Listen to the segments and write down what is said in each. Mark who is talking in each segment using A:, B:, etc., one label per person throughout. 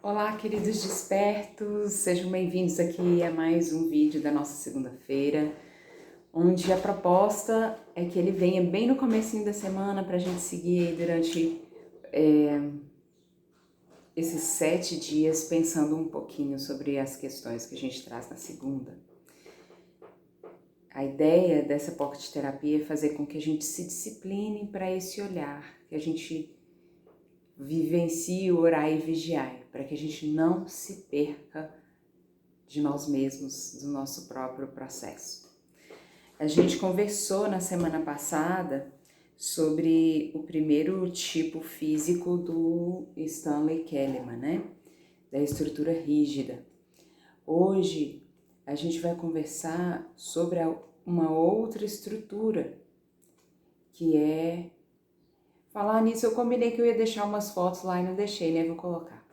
A: Olá, queridos despertos, sejam bem-vindos aqui a mais um vídeo da nossa segunda-feira, onde a proposta é que ele venha bem no comecinho da semana para a gente seguir aí durante esses 7 dias pensando um pouquinho sobre as questões que a gente traz na segunda. A ideia dessa pocket terapia é fazer com que a gente se discipline para esse olhar, que a gente vivencie, orar e vigiar, para que a gente não se perca de nós mesmos, do nosso próprio processo. A gente conversou na semana passada sobre o primeiro tipo físico do Stanley Kahneman, né? Da estrutura rígida. Hoje a gente vai conversar sobre uma outra estrutura, que é... Falar nisso, eu combinei que eu ia deixar umas fotos lá e não deixei, né? Vou colocar.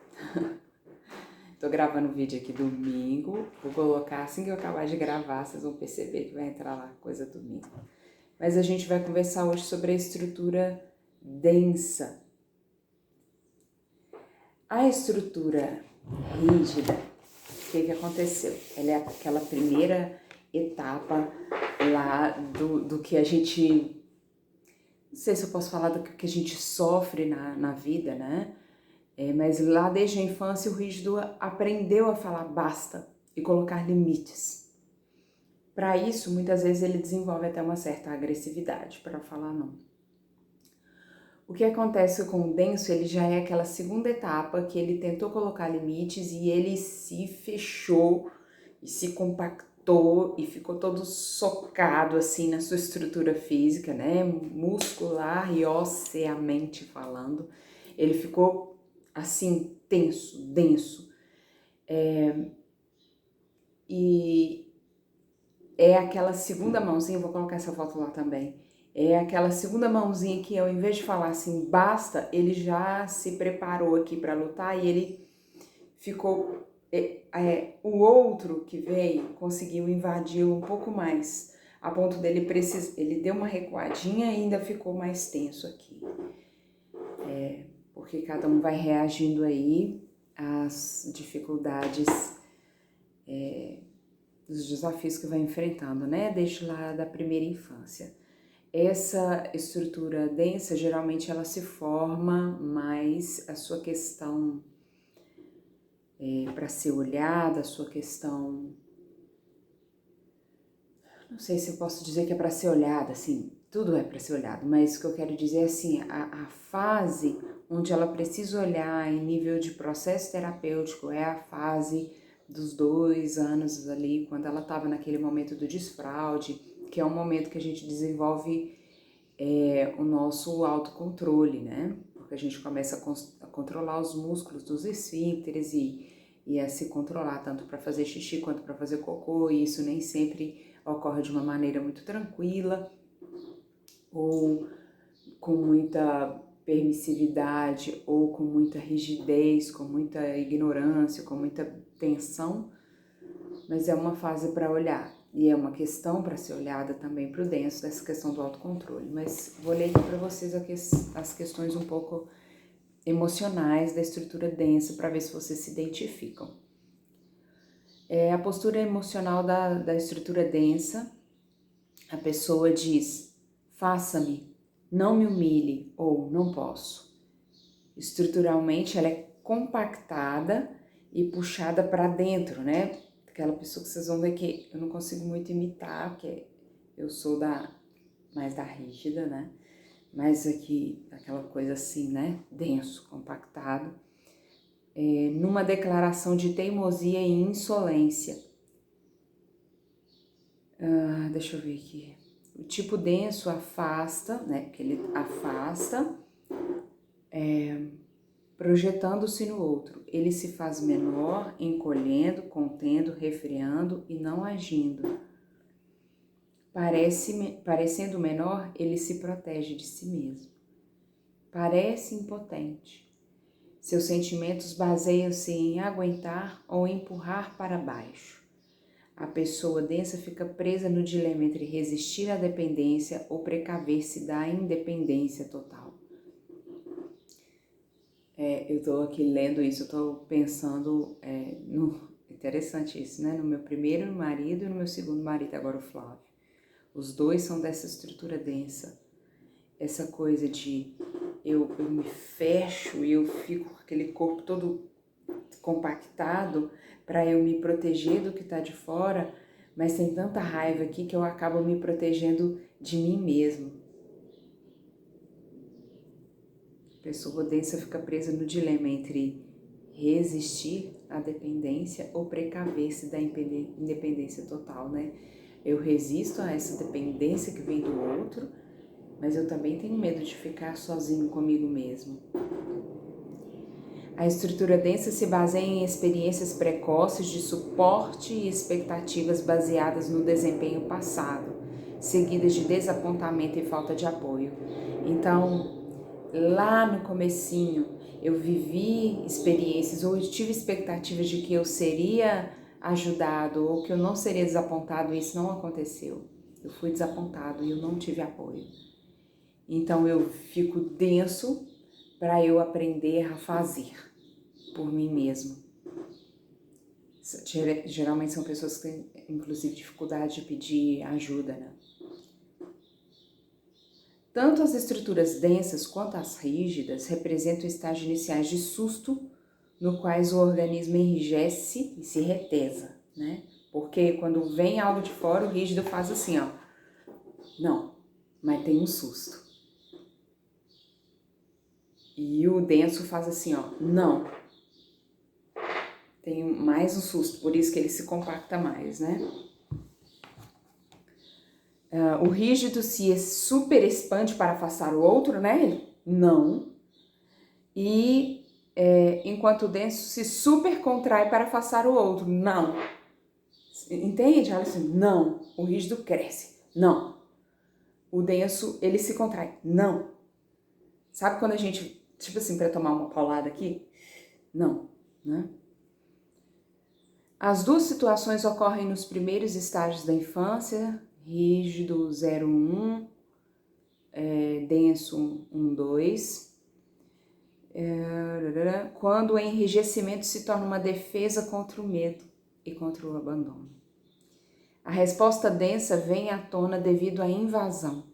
A: Tô gravando o vídeo aqui domingo, vou colocar assim que eu acabar de gravar, vocês vão perceber que vai entrar lá coisa domingo. Mas a gente vai conversar hoje sobre a estrutura densa. A estrutura rígida, o que aconteceu? Ela é aquela primeira etapa lá do que a gente... Não sei se eu posso falar do que a gente sofre na vida, né? Mas lá desde a infância o rígido aprendeu a falar basta e colocar limites. Para isso, muitas vezes ele desenvolve até uma certa agressividade para falar não. O que acontece com o denso, ele já é aquela segunda etapa que ele tentou colocar limites e ele se fechou e se compactou e ficou todo socado assim na sua estrutura física, né? Muscular e osseamente falando. Ele ficou assim, tenso, denso. E é aquela segunda mãozinha, vou colocar essa foto lá também, é aquela segunda mãozinha que ao invés de falar assim, basta, ele já se preparou aqui para lutar e ele ficou... o outro que veio conseguiu invadi-lo um pouco mais, a ponto dele ele deu uma recuadinha e ainda ficou mais tenso aqui. Porque cada um vai reagindo aí às dificuldades, dos desafios que vai enfrentando, né? Desde lá da primeira infância. Essa estrutura densa, geralmente ela se forma mais a sua questão para ser olhada, a sua questão... Não sei se eu posso dizer que é para ser olhada, assim, tudo é para ser olhado, mas o que eu quero dizer é assim, a fase onde ela precisa olhar em nível de processo terapêutico é a fase dos 2 anos ali, quando ela estava naquele momento do desfraude, que é um momento que a gente desenvolve o nosso autocontrole, né? Porque a gente começa a controlar os músculos dos esfíncteres e a se controlar tanto para fazer xixi quanto para fazer cocô, e isso nem sempre ocorre de uma maneira muito tranquila ou com muita permissividade ou com muita rigidez, com muita ignorância, com muita tensão, mas é uma fase para olhar e é uma questão para ser olhada também para o denso dessa questão do autocontrole. Mas vou ler aqui para vocês as questões um pouco emocionais da estrutura densa para ver se vocês se identificam. A postura emocional da estrutura densa, a pessoa diz: faça-me, não me humilhe ou não posso. Estruturalmente ela é compactada e puxada para dentro, né? Aquela pessoa que vocês vão ver que eu não consigo muito imitar, porque eu sou mais da rígida, né? Mas aqui, aquela coisa assim, né? Denso, compactado. Numa declaração de teimosia e insolência. Deixa eu ver aqui. O tipo denso afasta, né? Porque ele afasta, projetando-se no outro. Ele se faz menor, encolhendo, contendo, refreando e não agindo. Parecendo menor, ele se protege de si mesmo. Parece impotente. Seus sentimentos baseiam-se em aguentar ou empurrar para baixo. A pessoa densa fica presa no dilema entre resistir à dependência ou precaver-se da independência total. Eu tô aqui lendo isso, eu tô pensando interessante isso, né? No meu primeiro marido e no meu segundo marido, agora o Flávio. Os dois são dessa estrutura densa. Essa coisa de eu me fecho e eu fico com aquele corpo todo compactado para eu me proteger do que está de fora, mas tem tanta raiva aqui que eu acabo me protegendo de mim mesmo. A pessoa densa fica presa no dilema entre resistir à dependência ou precaver-se da independência total, né? Eu resisto a essa dependência que vem do outro, mas eu também tenho medo de ficar sozinho comigo mesmo. A estrutura densa se baseia em experiências precoces de suporte e expectativas baseadas no desempenho passado, seguidas de desapontamento e falta de apoio. Então, lá no comecinho, eu vivi experiências ou eu tive expectativas de que eu seria ajudado ou que eu não seria desapontado, e isso não aconteceu. Eu fui desapontado e eu não tive apoio. Então eu fico denso para eu aprender a fazer por mim mesmo. Geralmente são pessoas que têm, inclusive, dificuldade de pedir ajuda, né? Tanto as estruturas densas quanto as rígidas representam estágios iniciais de susto, no quais o organismo enrijece e se retesa, né? Porque quando vem algo de fora, o rígido faz assim, ó. Não, mas tem um susto. E o denso faz assim, ó. Não, tem mais um susto, por isso que ele se compacta mais, né? O rígido se super expande para afastar o outro, né? Não. E enquanto o denso se super contrai para afastar o outro. Não. Entende, Alisson? Não. O rígido cresce. Não. O denso, ele se contrai. Não. Sabe quando a gente, tipo assim, para tomar uma paulada aqui? Não, né? As duas situações ocorrem nos primeiros estágios da infância, rígido 0,1, denso 1,2. Quando o enrijecimento se torna uma defesa contra o medo e contra o abandono. A resposta densa vem à tona devido à invasão.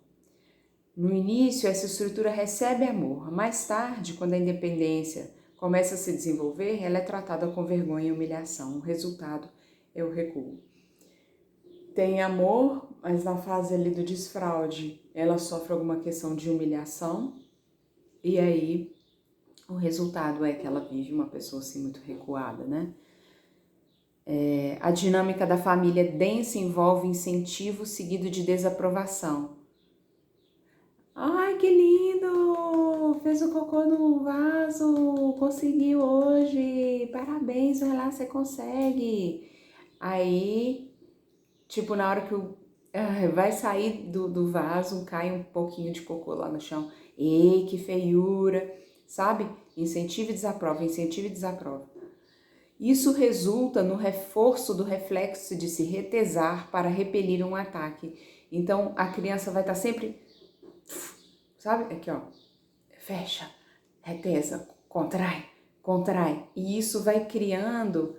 A: No início, essa estrutura recebe amor. Mais tarde, quando a independência começa a se desenvolver, ela é tratada com vergonha e humilhação. O resultado é o recuo. Tem amor, mas na fase ali do desfraude, ela sofre alguma questão de humilhação e aí o resultado é que ela vive uma pessoa assim muito recuada, né? A dinâmica da família densa envolve incentivo seguido de desaprovação. Ai, que lindo! Fez o cocô no vaso, conseguiu hoje, parabéns, vai lá, você consegue. Aí, tipo, na hora que vai sair do vaso, cai um pouquinho de cocô lá no chão. Ei, que feiura, sabe? Incentiva e desaprova, incentiva e desaprova. Isso resulta no reforço do reflexo de se retesar para repelir um ataque. Então, a criança vai estar sempre, sabe? Aqui, ó, fecha, retesa, contrai, contrai. E isso vai criando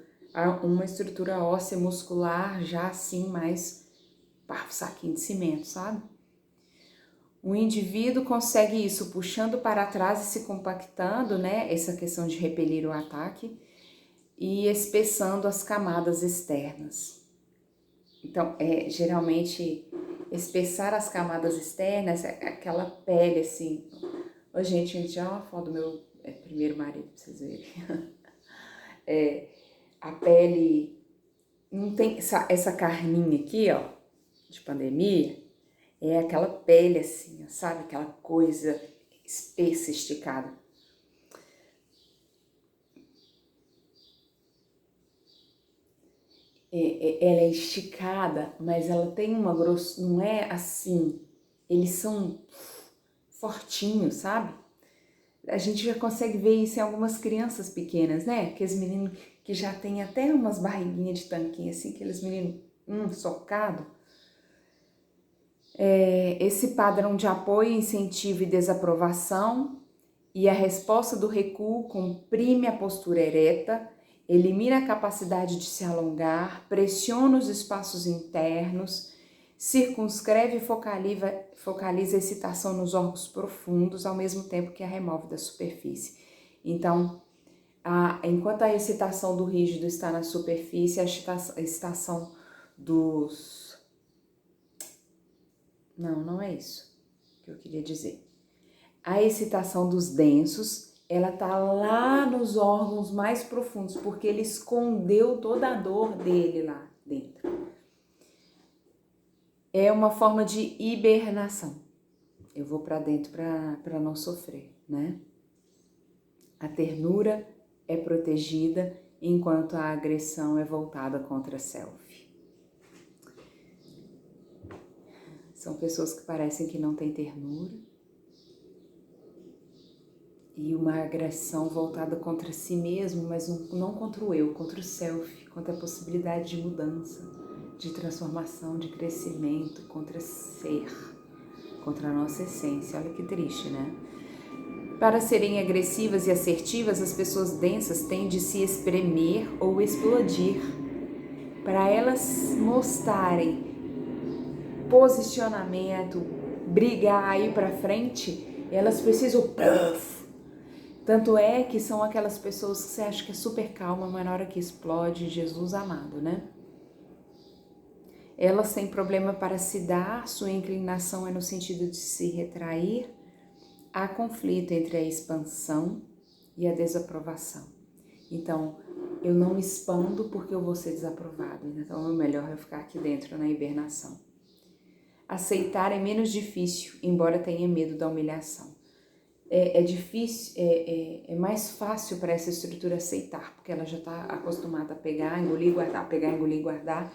A: uma estrutura óssea muscular já assim mais saquinho de cimento, sabe? O indivíduo consegue isso puxando para trás e se compactando, né? Essa questão de repelir o ataque e espessando as camadas externas. Então, geralmente, espessar as camadas externas, aquela pele assim. Ô, gente, já uma foto do meu primeiro marido, pra vocês verem. A pele não tem essa carninha aqui, ó, de pandemia, é aquela pele assim, sabe? Aquela coisa espessa, esticada. Ela é esticada, mas ela tem uma grossura, não é assim, eles são fortinhos, sabe? A gente já consegue ver isso em algumas crianças pequenas, né? Aqueles meninos que já tem até umas barriguinhas de tanquinho, assim, aqueles meninos socado. Esse padrão de apoio, incentivo e desaprovação E a resposta do recuo comprime a postura ereta, elimina a capacidade de se alongar, pressiona os espaços internos, circunscreve e focaliza a excitação nos órgãos profundos, ao mesmo tempo que a remove da superfície. Então, enquanto a excitação do rígido está na superfície, a excitação dos... Não é isso que eu queria dizer. A excitação dos densos, ela tá lá nos órgãos mais profundos, porque ele escondeu toda a dor dele lá dentro. É uma forma de hibernação. Eu vou para dentro para não sofrer, né? A ternura é protegida, enquanto a agressão é voltada contra a self. São pessoas que parecem que não têm ternura, e uma agressão voltada contra si mesmo, mas não contra o eu, contra o self, contra a possibilidade de mudança, de transformação, de crescimento, contra ser, contra a nossa essência. Olha que triste, né? Para serem agressivas e assertivas, as pessoas densas têm de se espremer ou explodir. Para elas mostrarem posicionamento, brigar, ir para frente, elas precisam... Tanto é que são aquelas pessoas que você acha que é super calma, mas na hora que explode, Jesus amado, né? Elas têm problema para se dar, sua inclinação é no sentido de se retrair. Há conflito entre a expansão e a desaprovação. Então, eu não expando porque eu vou ser desaprovado. Então, o melhor é eu ficar aqui dentro na hibernação. Aceitar é menos difícil, embora tenha medo da humilhação. É difícil, é mais fácil para essa estrutura aceitar, porque ela já está acostumada a pegar, engolir, guardar, pegar, engolir, guardar.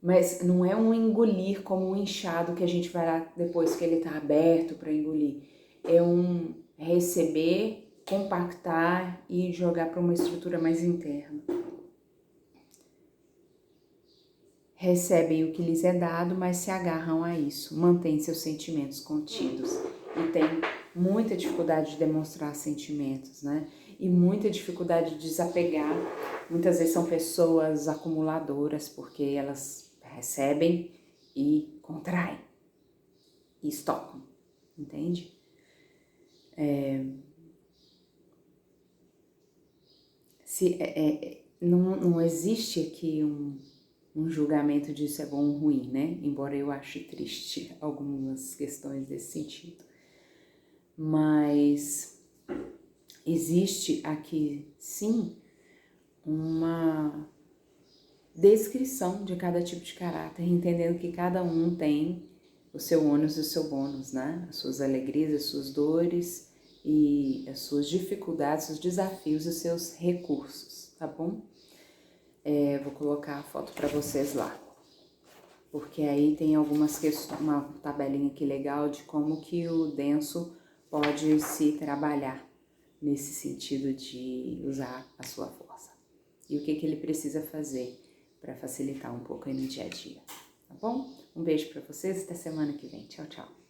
A: Mas não é um engolir como um inchado que a gente vai lá depois que ele está aberto para engolir. É um receber, compactar e jogar para uma estrutura mais interna. Recebem o que lhes é dado, mas se agarram a isso, mantêm seus sentimentos contidos e têm muita dificuldade de demonstrar sentimentos, né? E muita dificuldade de desapegar. Muitas vezes são pessoas acumuladoras, porque elas recebem e contraem e estocam, entende? Não existe aqui um julgamento disso é bom ou ruim, né? Embora eu ache triste algumas questões desse sentido. Mas existe aqui, sim, uma descrição de cada tipo de caráter, entendendo que cada um tem o seu ônus e o seu bônus, né? As suas alegrias, as suas dores e as suas dificuldades, os desafios e os seus recursos, tá bom? Vou colocar a foto para vocês lá, porque aí tem algumas questões, uma tabelinha aqui legal de como que o denso pode se trabalhar nesse sentido de usar a sua força e o que ele precisa fazer para facilitar um pouco aí no dia a dia, tá bom? Um beijo para vocês, até semana que vem. Tchau, tchau.